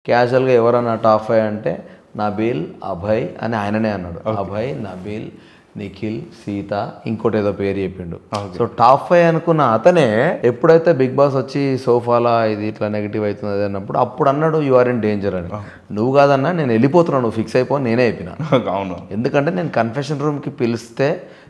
క్యాజువల్గా ఎవరన్నా టాప్ 5 అంటే నబీల్, అభయ్ అని ఆయననే అన్నాడు. అభయ్, నబీల్, నిఖిల్, సీత, ఇంకోటి ఏదో పేరు చెప్పిండు. సో టాప్ 5 అనుకున్న అతనే ఎప్పుడైతే బిగ్ బాస్ వచ్చి సోఫాలా ఇది ఇట్లా నెగిటివ్ అవుతుంది అది అన్నప్పుడు అప్పుడు అన్నాడు యు ఆర్ ఇన్ డేంజర్ అని. నువ్వు కాదన్నా నేను వెళ్ళిపోతున్నాను, నువ్వు ఫిక్స్ అయిపో, నేనే అయిపోయినా. అవును, ఎందుకంటే నేను కన్ఫెషన్ రూమ్కి పిలిస్తే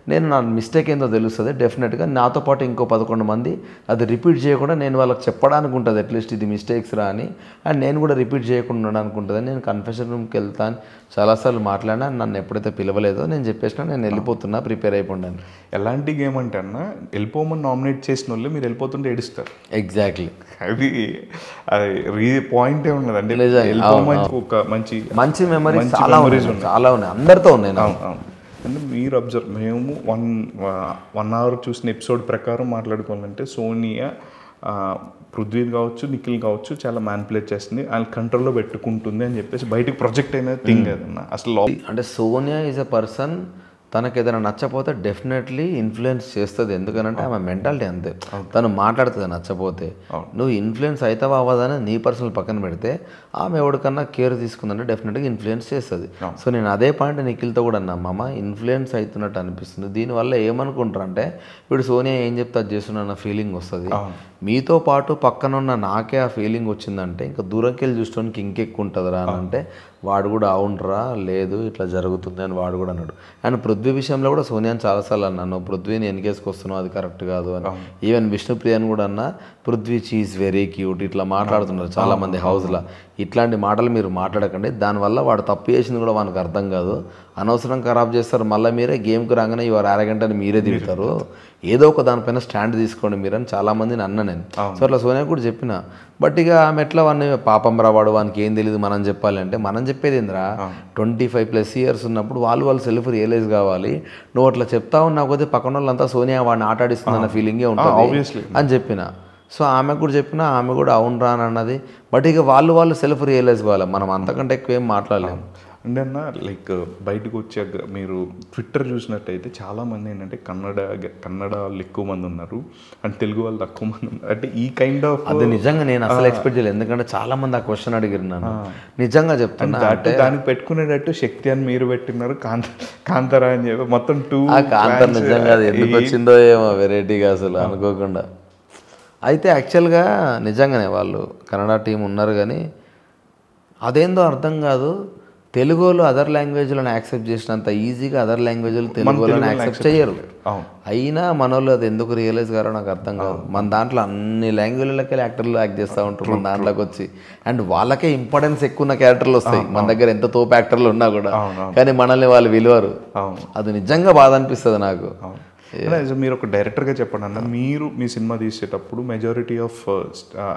నేను నా మిస్టేక్ ఏందో తెలుస్తుంది. డెఫినెట్గా నాతో పాటు ఇంకో 11 మంది అది రిపీట్ చేయకుండా నేను వాళ్ళకి చెప్పడానికి ఉంటుంది, అట్లీస్ట్ ఇది మిస్టేక్స్ రా అని. అండ్ నేను కూడా రిపీట్ చేయకుండా ఉండడానికి ఉంటుంది. నేను కన్ఫెషన్ రూమ్కి వెళ్తాను చాలాసార్లు మాట్లాడినా, నన్ను ఎప్పుడైతే పిలవలేదో నేను చెప్పేసినా నేను వెళ్ళిపోతున్నా, ప్రిపేర్ అయిపోండాను. ఎలాంటి గేమ్ అంటే అన్న వెళ్ళిపోమని నామినేట్ చేసిన వాళ్ళు మీరు వెళ్ళిపోతుంటే ఏడుస్తారు. ఎగ్జాక్ట్లీ, అది పాయింట్ ఏమున్నది అంటే ఒక మంచి మంచి మెమరీస్ చాలా ఉన్నాయి, అందరితో ఉన్నాయి. అంటే మీరు అబ్జర్వ్, మేము 1 అవర్ చూసిన ఎపిసోడ్ ప్రకారం మాట్లాడుకోవాలంటే సోనియా పృథ్వీ కావచ్చు, నిఖిల్ కావచ్చు చాలా మ్యానిపులేట్ చేస్తుంది, ఆయన కంట్రోల్లో పెట్టుకుంటుంది అని చెప్పేసి బయటకు ప్రొజెక్ట్ అయిన థింగ్ అదన్న. అసలు అంటే సోనియా ఈజ్ అ పర్సన్, తనకు ఏదైనా నచ్చపోతే డెఫినెట్లీ ఇన్ఫ్లుయెన్స్ చేస్తుంది. ఎందుకనంటే ఆమె మెంటాలిటీ అంతే, తను మాట్లాడుతుంది నచ్చపోతే. నువ్వు ఇన్ఫ్లుయెన్స్ అవుతావా అవ్వదని నీ పర్సనల్ పక్కన పెడితే ఆమె ఎవరికన్నా కేర్ తీసుకుందంటే డెఫినెట్గా ఇన్ఫ్లుయెన్స్ చేస్తుంది. సో నేను అదే పాయింట్ నిఖిల్తో కూడా అన్నా, మామ ఇన్ఫ్లుయెన్స్ అవుతున్నట్టు అనిపిస్తుంది. దీనివల్ల ఏమనుకుంటారు అంటే వీడు సోనియా ఏం చెప్తే అది చేస్తున్నా ఫీలింగ్ వస్తుంది. మీతో పాటు పక్కన ఉన్న నాకే ఆ ఫీలింగ్ వచ్చిందంటే ఇంకా దూరంకి వెళ్ళి చూసుకోవడానికి ఇంకెక్కువ ఉంటుంది రా అని అంటే వాడు కూడా అవునరా లేదు ఇట్లా జరుగుతుంది అని వాడు కూడా అన్నాడు. అండ్ పృథ్వీ విషయంలో కూడా సోనియాని చాలాసార్లు అన్నాను, పృథ్వీని ఎన్నికేసుకొస్తున్నావు అది కరెక్ట్ కాదు అని. ఈవెన్ విష్ణుప్రియని కూడా అన్నా, పృథ్వీ చీజ్ వెరీ క్యూట్ ఇట్లా మాట్లాడుతున్నారు చాలామంది హౌస్లో. ఇట్లాంటి మాటలు మీరు మాట్లాడకండి, దానివల్ల వాడు తప్పు చేసింది కూడా వానికి అర్థం కాదు, అనవసరం ఖరాబ్ చేస్తారు. మళ్ళీ మీరే గేమ్కి రాగానే ఇవాళ అరగంటని మీరే తిడతారు, ఏదో ఒక దానిపైన స్టాండ్ తీసుకోండి మీరు అని చాలామందిని అన్నా నేను. సో అట్లా సోనియా కూడా చెప్పిన. బట్ ఇక ఆమె ఎట్లా వాడిని పాపం రావాడు వానికి ఏం తెలియదు మనం చెప్పాలి అంటే, మనం చెప్పేది ఏందిరా 25+ ఇయర్స్ ఉన్నప్పుడు వాళ్ళు సెల్ఫ్ రియలైజ్ కావాలి. నువ్వు అట్లా చెప్తా ఉన్నా కొద్దీ పక్కన వాళ్ళంతా సోనియా వాడిని ఆటాడిస్తుందన్న ఫీలింగే ఉంటుంది అని చెప్పిన. సో ఆమెకు కూడా చెప్పిన, ఆమె కూడా అవును రా అని అన్నది. బట్ ఇక వాళ్ళు సెల్ఫ్ రియలైజ్ కావాలి, మనం అంతకంటే ఎక్కువ ఏం మాట్లాడలేము. అంటే అన్న లైక్ బయటకు వచ్చాక మీరు ట్విట్టర్ చూసినట్టయితే చాలామంది ఏంటంటే కన్నడ వాళ్ళు ఎక్కువ మంది ఉన్నారు అండ్ తెలుగు వాళ్ళు తక్కువ మంది ఉన్నారు. అంటే ఈ కైండ్ ఆఫ్ అది నిజంగా నేను అసలు ఎక్స్పెక్ట్ చేయలేదు, ఎందుకంటే చాలా మంది ఆ క్వశ్చన్ అడిగారు నన్ను. నిజంగా చెప్తున్నా అంటే దానికి పెట్టుకునేటట్టు శక్తి అని మీరు పెట్టినారు, కాంతారా అని చెప్పి మొత్తం 2 కాంతార నిజంగా అది ఎందుకు వచ్చిందో ఏమో వెరైటీగా అసలు అనుకోకుండా. అయితే యాక్చువల్గా నిజంగానే వాళ్ళు కన్నడ టీం ఉన్నారు కానీ అదేందో అర్థం కాదు, తెలుగులో అదర్ లాంగ్వేజ్లను యాక్సెప్ట్ చేసినంత ఈజీగా అదర్ లాంగ్వేజ్లు తెలుగులోనే యాక్సెప్ట్ చేయరు. అయినా మన వాళ్ళు అది ఎందుకు రియలైజ్ కారో నాకు అర్థం కాదు. మన దాంట్లో అన్ని లాంగ్వేజ్లకి యాక్టర్లు యాక్ట్ చేస్తూ ఉంటారు మన దాంట్లోకి వచ్చి, అండ్ వాళ్ళకే ఇంపార్టెన్స్ ఎక్కువ ఉన్న క్యారెక్టర్లు వస్తాయి మన దగ్గర ఎంత తోపు యాక్టర్లు ఉన్నా కూడా, కానీ మనల్ని వాళ్ళు విలువరు. అది నిజంగా బాధ అనిపిస్తుంది నాకు. మీరు ఒక డైరెక్టర్గా చెప్పండి అన్న, మీరు మీ సినిమా తీసేటప్పుడు మెజారిటీ ఆఫ్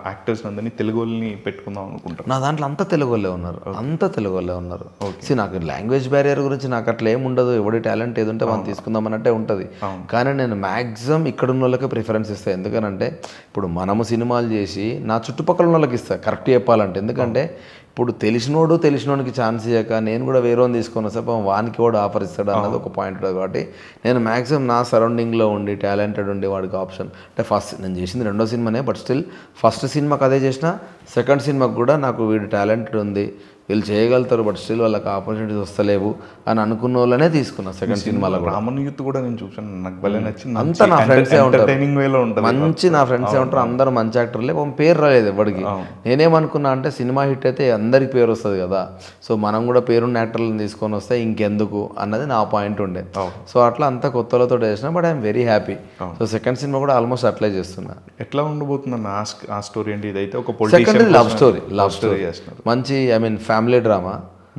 యాక్టర్స్ అందరినీ తెలుగు వాళ్ళని పెట్టుకుందాం అనుకుంటారు. నా దాంట్లో అంతా తెలుగు వాళ్ళే ఉన్నారు. నాకు లాంగ్వేజ్ బ్యారియర్ గురించి నాకు అట్లా ఏమి ఉండదు, ఎవడి టాలెంట్ ఏది ఉంటే మనం తీసుకుందాం అన్నట్టే ఉంటుంది. కానీ నేను మ్యాక్సిమం ఇక్కడ ఉన్న వాళ్ళకే ప్రిఫరెన్స్ ఇస్తాను. ఎందుకనంటే ఇప్పుడు మనము సినిమాలు చేసి నా చుట్టుపక్కల ఉన్న వాళ్ళకి ఇస్తాను కరెక్ట్ చెప్పాలంటే. ఎందుకంటే ఇప్పుడు తెలిసినోడికి ఛాన్స్ ఇవ్వక నేను కూడా వేరే తీసుకొని వస్తే వానికి కూడా ఆఫర్ ఇస్తాడు అన్నది ఒక పాయింట్ ఉంటుంది. కాబట్టి నేను మ్యాక్సిమం నా సరౌండింగ్లో ఉండి టాలెంటెడ్ ఉండి వాడికి ఆప్షన్ అంటే ఫస్ట్ నేను చేసింది 2వ సినిమానే, బట్ స్టిల్ ఫస్ట్ సినిమాకి అదే చేసిన, సెకండ్ సినిమాకి కూడా నాకు వీడు టాలెంటెడ్ ఉంది వీళ్ళు చేయగలుగుతారు బట్ స్టిల్ వాళ్ళకి ఆపర్చునిటీస్ వస్తలేవు అని అనుకున్న వాళ్ళనే తీసుకున్నా. సెకండ్ సినిమాలో రామన్ యూత్ కూడా నేను చూసాను, నాకు భలే నచ్చింది. అంతా నా ఫ్రెండ్సే ఉంటారు, మంచి నా ఫ్రెండ్సే ఉంటారు, అందరూ మంచి యాక్టర్లే. పేరు రాలేదు ఎవరికి. నేనేమనుకున్నా అంటే సినిమా హిట్ అయితే అందరికి పేరు వస్తుంది కదా, సో మనం కూడా పేరున్న యాక్టర్లను తీసుకొని వస్తే ఇంకెందుకు అన్నది నా పాయింట్ ఉండే. సో అట్లా అంతా కొత్తలతో చేసిన, but I'm very happy. So second cinema కూడా ఆల్మోస్ట్ అట్లే చేస్తున్నా. ఎట్లా ఉండబోతుందన్న ఆ స్టోరీ అంటే ఇదైతే ఒక సెకండ్ లవ్ స్టోరీ మంచి, ఐ మీన్ ఫ్యామిలీ డ్రామా.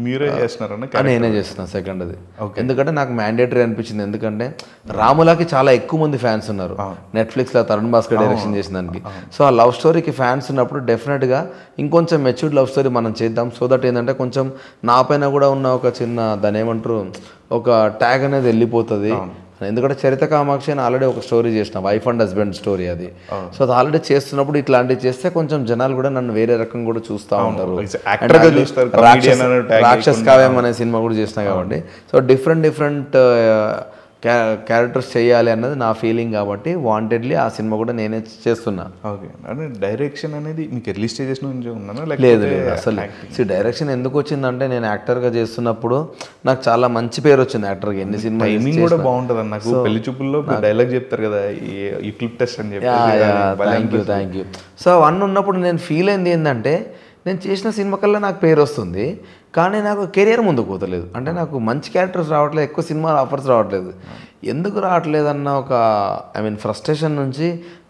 మీరే చేస్తున్నారని నేనే చేస్తున్నా సెకండ్ అది. ఎందుకంటే నాకు మ్యాండేటరీ అనిపించింది, ఎందుకంటే రాములాకి చాలా ఎక్కువ మంది ఫ్యాన్స్ ఉన్నారు నెట్ఫ్లిక్స్లో తరుణ్ భాస్కర్ డైరెక్షన్ చేసిన దానికి. సో ఆ లవ్ స్టోరీకి ఫ్యాన్స్ ఉన్నప్పుడు డెఫినెట్గా ఇంకొంచెం మెచ్యూర్డ్ లవ్ స్టోరీ మనం చేద్దాం. సో దట్ ఏంటంటే కొంచెం నా పైన కూడా ఉన్న ఒక చిన్న దాని ఏమంటారు ఒక ట్యాగ్ అనేది వెళ్ళిపోతుంది. ఎందుకంటే చరిత కామాక్షి అని ఆల్రెడీ ఒక స్టోరీ చేసిన, వైఫ్ అండ్ హస్బెండ్ స్టోరీ అది. సో అది ఆల్రెడీ చేస్తున్నప్పుడు ఇట్లాంటివి చేస్తే కొంచెం జనాలు కూడా నన్ను వేరే రకంగా కూడా చూస్తూ ఉంటారు. రాక్షస్ కావ్యం అనే సినిమా కూడా చేసిన కాబట్టి సో డిఫరెంట్ క్యారెక్టర్స్ చేయాలి అన్నది నా ఫీలింగ్ కాబట్టి వాంటెడ్లీ ఆ సినిమా కూడా నేనే చేస్తున్నా. ఓకే, అంటే డైరెక్షన్ అనేది మీకు ఎర్లీ స్టేజెస్ నుంచి ఉన్నానా? లేదు అసలు డైరెక్షన్ ఎందుకు వచ్చిందంటే నేను యాక్టర్గా చేస్తున్నప్పుడు నాకు చాలా మంచి పేరు వచ్చింది యాక్టర్గా. ఎన్ని సినిమా టైమింగ్ కూడా బాగుంటుంది అన్న. నాకు పెళ్లి చూపుల్లో డైలాగ్ చెప్తారు కదా, ఈ క్లిప్ టెస్ట్ అని చెప్పి. Thank you. సో అవన్నీ ఉన్నప్పుడు నేను ఫీల్ అయింది ఏంటంటే నేను చేసిన సినిమా కల్లా నాకు పేరు వస్తుంది, కానీ నాకు కెరియర్ ముందుకు పోతలేదు. అంటే నాకు మంచి క్యారెక్టర్స్ రావట్లేదు, ఎక్కువ సినిమా ఆఫర్స్ రావట్లేదు. ఎందుకు రావట్లేదన్న ఒక ఫ్రస్ట్రేషన్ నుంచి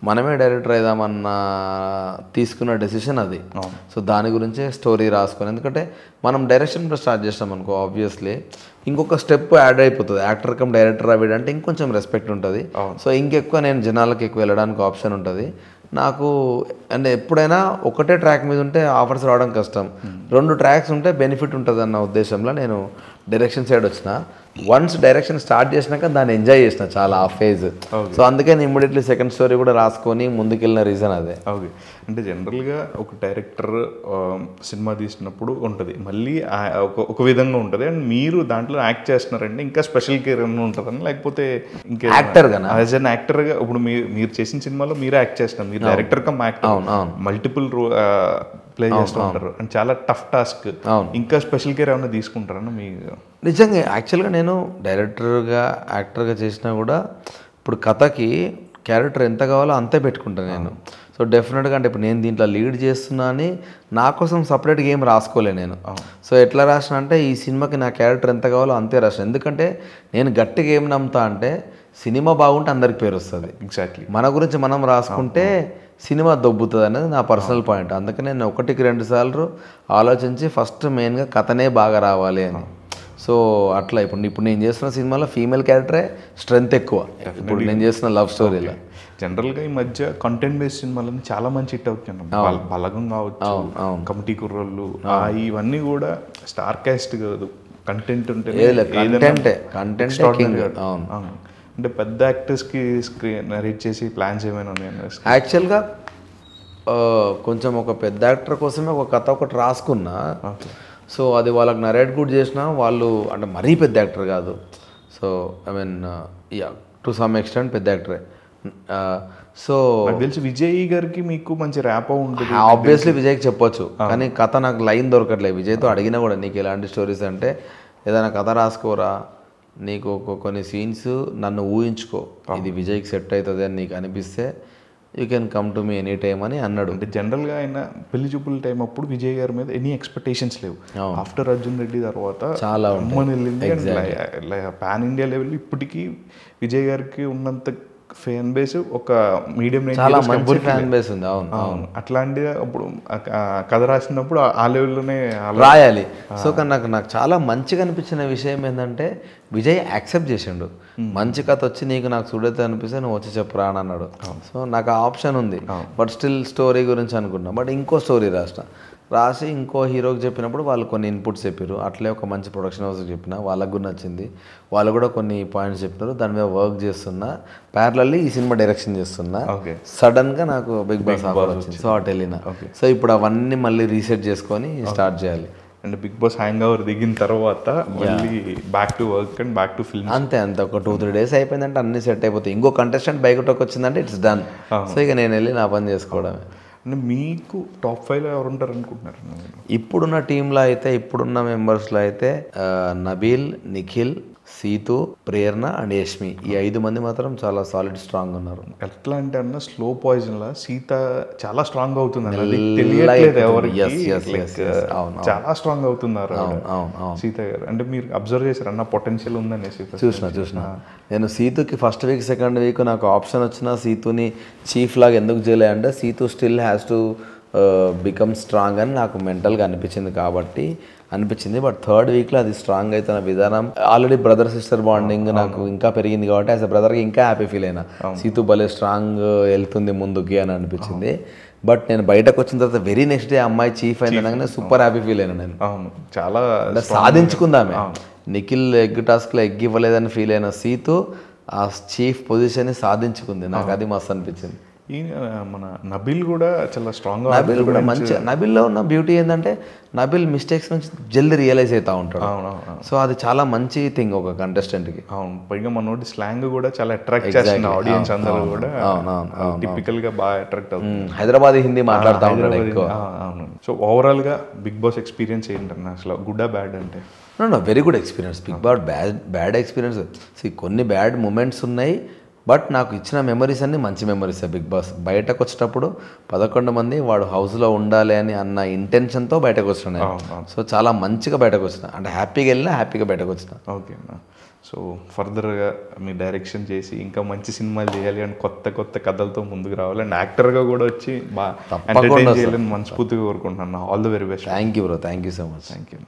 మనమే డైరెక్టర్ అయిదామన్న తీసుకున్న డెసిషన్ అది. సో దాని గురించే స్టోరీ రాసుకొని, ఎందుకంటే మనం డైరెక్షన్ కూడా స్టార్ట్ చేస్తాం అనుకో, ఆబ్వియస్లీ ఇంకొక స్టెప్ యాడ్ అయిపోతుంది. యాక్టర్ కమ్ డైరెక్టర్ అవ్వడం అంటే ఇంకొంచెం రెస్పెక్ట్ ఉంటుంది. సో ఇంకెక్కువ నేను జనాలకు ఎక్కువ వెళ్ళడానికి ఆప్షన్ ఉంటుంది నాకు. అంటే ఎప్పుడైనా ఒకటే ట్రాక్ మీద ఉంటే ఆఫర్స్ రావడం కష్టం, 2 ట్రాక్స్ ఉంటే బెనిఫిట్ ఉంటుంది అన్న ఉద్దేశంలో నేను డైరెక్షన్ సైడ్ వచ్చిన. వన్స్ డైరెక్షన్ స్టార్ట్ చేసినాక దాన్ని ఎంజాయ్ చేసిన చాలా ఆ ఫేజ్. సో అందుకే నేను ఇమ్మీడియట్లీ సెకండ్ స్టోరీ కూడా రాసుకొని ముందుకెళ్ళిన రీజన్ అదే. ఓకే, అంటే జనరల్గా ఒక డైరెక్టర్ సినిమా తీసినప్పుడు ఉంటుంది, మళ్ళీ ఒక విధంగా ఉంటుంది, అండ్ మీరు దాంట్లో యాక్ట్ చేస్తున్నారంటే ఇంకా స్పెషల్ కేర్ ఏమైనా ఉంటుందని, లేకపోతే ఇంకా యాక్టర్గా యాజ్ అన్ యాక్టర్గా ఇప్పుడు మీరు చేసిన సినిమాలో మీరే యాక్ట్ చేస్తున్నారు, మీరు director come actor, multiple play చేస్తూ ఉంటారు అండ్ చాలా టఫ్ టాస్క్. ఇంకా స్పెషల్ కేర్ ఏమైనా తీసుకుంటారన్న మీరు? నిజంగా యాక్చువల్గా నేను డైరెక్టర్గా యాక్టర్గా చేసినా కూడా ఇప్పుడు కథకి క్యారెక్టర్ ఎంత కావాలో అంతే పెట్టుకుంటాను నేను. సో డెఫినెట్గా అంటే ఇప్పుడు నేను దీంట్లో లీడ్ చేస్తున్నా అని నా కోసం సపరేట్గా ఏం రాసుకోలే నేను. సో ఎట్లా రాసిన అంటే ఈ సినిమాకి నా క్యారెక్టర్ ఎంత కావాలో అంతే రాసిన. ఎందుకంటే నేను గట్టిగా ఏం నమ్ముతా అంటే సినిమా బాగుంటే అందరికి పేరు వస్తుంది. ఎగ్జాక్ట్లీ, మన గురించి మనం రాసుకుంటే సినిమా దొబ్బుతుంది అనేది నా పర్సనల్ పాయింట్. అందుకని నేను 1-2 సార్లు ఆలోచించి ఫస్ట్ మెయిన్గా కథనే బాగా రావాలి అని. సో అట్లా ఇప్పుడు నేను చేస్తున్న సినిమాలో ఫీమేల్ క్యారెక్టరే స్ట్రెంగ్త్ ఎక్కువ. ఇప్పుడు నేను చేస్తున్న లవ్ స్టోరీలో జనరల్గా ఈ మధ్య కంటెంట్ బేస్డ్ సినిమాలని చాలా మంచి హిట్ అవుతున్నాయి. బలగం కావచ్చు, కమిటీ కుర్రోళ్ళు, ఇవన్నీ నన్నీ స్టార్ కాస్ట్ కాదు, కంటెంట్ ఉంటే అంటే పెద్ద యాక్టర్స్కి నరేట్ చేసి ప్లాన్స్ ఏమైనా ఉన్నాయన్న? యాక్చువల్గా కొంచెం ఒక పెద్ద యాక్టర్ కోసమే ఒక కథ ఒకటి రాసుకున్నా. సో అది వాళ్ళకి నరేట్ కూడా చేసినా వాళ్ళు అంటే మరీ పెద్ద యాక్టర్ కాదు. సో టు సమ్ ఎక్స్టెంట్ పెద్ద యాక్టరే. సో తెలిసి విజయ్ గారికి మీకు మంచి ర్యాప్ ఉంటుంది. ఆబ్వియస్లీ విజయ్కి చెప్పొచ్చు, కానీ కథ నాకు లైన్ దొరకట్లేదు. విజయ్తో అడిగినా కూడా నీకు ఎలాంటి స్టోరీస్ అంటే ఏదైనా కథ రాసుకోరా, నీకు కొన్ని సీన్స్ నన్ను ఊహించుకో, ఇది విజయ్కి సెట్ అవుతుంది అని నీకు అనిపిస్తే you can come to me any time అని అన్నాడు. అంటే జనరల్గా ఆయన పెళ్లి చూపుల టైం అప్పుడు విజయ్ గారి మీద ఎనీ ఎక్స్పెక్టేషన్స్ లేవు. ఆఫ్టర్ అర్జున్ రెడ్డి తర్వాత చాలా వెళ్ళింది, పాన్ ఇండియా లెవెల్ ఇప్పటికీ విజయ్ గారికి ఉన్నంత ఫ్యాన్ బేస్ ఒక మీడియం రేంజ్ చాలా మంచి ఫ్యాన్ బేస్ ఉంది. అవును, అట్లాంటి అప్పుడు కథ రాసినప్పుడు ఆ లెవెల్లోనే రాయాలి. సో కానీ నాకు చాలా మంచిగా అనిపించిన విషయం ఏంటంటే విజయ్ యాక్సెప్ట్ చేసిండు. మంచి కథ వచ్చి నీకు నాకు చూడైతే అనిపిస్తే నువ్వు వచ్చి చెప్పురా అని అన్నాడు. సో నాకు ఆ ఆప్షన్ ఉంది, బట్ స్టిల్ స్టోరీ గురించి అనుకున్నా. బట్ ఇంకో స్టోరీ రాసి ఇంకో హీరోకి చెప్పినప్పుడు వాళ్ళు కొన్ని ఇన్పుట్స్ చెప్పారు. అట్లే ఒక మంచి ప్రొడక్షన్ హౌస్కి చెప్పిన, వాళ్ళకు కూడా నచ్చింది. వాళ్ళు కూడా కొన్ని పాయింట్స్ చెప్పినారు, దాని మీద వర్క్ చేస్తున్నా. ప్యారలల్లీ ఈ సినిమా డైరెక్షన్ చేస్తున్నా. సడన్గా నాకు బిగ్ బాస్ ఆఫర్ వచ్చింది, సో అటు వెళ్ళిన. సో ఇప్పుడు అవన్నీ మళ్ళీ రీసెట్ చేసుకొని స్టార్ట్ చేయాలి. And Bigg Boss hangover దిగిన తర్వాత మళ్ళీ back to work and back to film. అంతే ఒక 2-3 డేస్ అయిపోయిందంటే అన్ని సెట్ అయిపోతాయి. ఇంకో కంటెస్టెంట్ బయటకు వచ్చిందంటే ఇట్స్ డన్. సో ఇక నేను వెళ్ళి నా పని చేసుకోవడమే. అంటే మీకు టాప్ 5లో ఎవరు ఉంటారు అనుకుంటున్నారు? ఇప్పుడున్న టీంలో అయితే, ఇప్పుడున్న మెంబర్స్లో అయితే నబీల్, నిఖిల్, సీతు, ప్రేరణ అండ్ యష్మి, ఈ 5 మంది మాత్రం చాలా సాలిడ్ స్ట్రాంగ్ ఉన్నారు. ఎట్లా అంటే అన్న స్లో పాయిజన్ లా సీత చాలా స్ట్రాంగ్ అవుతుంది, తెలియట్లేదు ఎవరికి, చాలా స్ట్రాంగ్ అవుతున్నారు సీత గారు. అంటే మీరు అబ్జర్వ్ చేశారు అన్న పొటెన్షియల్ ఉందనేసి? చూసిన నేను సీతుకి ఫస్ట్ వీక్ సెకండ్ వీక్ నాకు ఆప్షన్ వచ్చిన సీతుని చీఫ్ లాగా ఎందుకు చేయలే అంటే సీతు still has to become strong అని నాకు మెంటల్గా అనిపించింది. బట్ థర్డ్ వీక్లో అది స్ట్రాంగ్ అవుతున్న విధానం, ఆల్రెడీ బ్రదర్ సిస్టర్ బాండింగ్ నాకు ఇంకా పెరిగింది కాబట్టి యాజ్ అ బ్రదర్కి ఇంకా హ్యాపీ ఫీల్ అయినా. సీతు భలే స్ట్రాంగ్ వెళ్తుంది ముందుకి అని అనిపించింది. బట్ నేను బయటకు వచ్చిన తర్వాత వెరీ నెక్స్ట్ డే అమ్మాయి చీఫ్ అయినా సూపర్ హ్యాపీ ఫీల్ అయినా నేను. చాలా సాధించుకుందామే. నిఖిల్ ఎగ్ టాస్క్లో ఎగ్ ఇవ్వలేదని ఫీల్ అయిన సీతు ఆ చీఫ్ పొజిషన్ని సాధించుకుంది. నాకు అది మస్తు అనిపించింది. ఈ మన నబిల్ కూడా చాలా స్ట్రాంగ్ నబిల్ కూడా మంచి, నబిల్లో ఉన్న బ్యూటీ ఏంటంటే నబిల్ మిస్టేక్స్ నుంచి జల్దీ రియలైజ్ అవుతూ ఉంటాడు. సో అది చాలా మంచి థింగ్ ఒక కంటెస్టెంట్కి. అవును, పైగా మనోడి స్లాంగ్ కూడా చాలా అట్రాక్ట్ చేస్తుంది ఆడియన్స్ అందరూ కూడా. టిపికల్ గా బాగా అట్రాక్ట్ అవుతుంది. హైదరాబాద్ హిందీ మాట్లాడుతూ ఉంటాడు ఎక్కువ. అవును. సో ఓవరాల్ గా బిగ్ బాస్ ఎక్స్పీరియన్స్ ఏంటన్నా అసలు, గుడ్ బ్యాడ్ అంటే? Very good experience. Bigg Boss bad experience, కొన్ని బ్యాడ్ మూమెంట్స్ ఉన్నాయి, బట్ నాకు ఇచ్చిన మెమరీస్ అన్నీ మంచి మెమరీస్. బిగ్ బాస్ బయటకు వచ్చేటప్పుడు 11 మంది వాడు హౌస్లో ఉండాలి అని అన్న ఇంటెన్షన్తో బయటకు వచ్చిన. సో చాలా మంచిగా బయటకు వచ్చిన, అంటే హ్యాపీగా వెళ్ళినా హ్యాపీగా బయటకు వచ్చిన. ఓకే అన్న. సో ఫర్దర్గా మీ డైరెక్షన్ చేసి ఇంకా మంచి సినిమాలు చేయాలి అని కొత్త కొత్త కథలతో ముందుకు రావాలి, అండ్ యాక్టర్గా కూడా వచ్చి బాగా ఎంటర్టైన్ చేయాలని మనస్ఫూర్తిగా కోరుకుంటున్నాను. All the very best. Thank you bro, thank you so much. Thank you.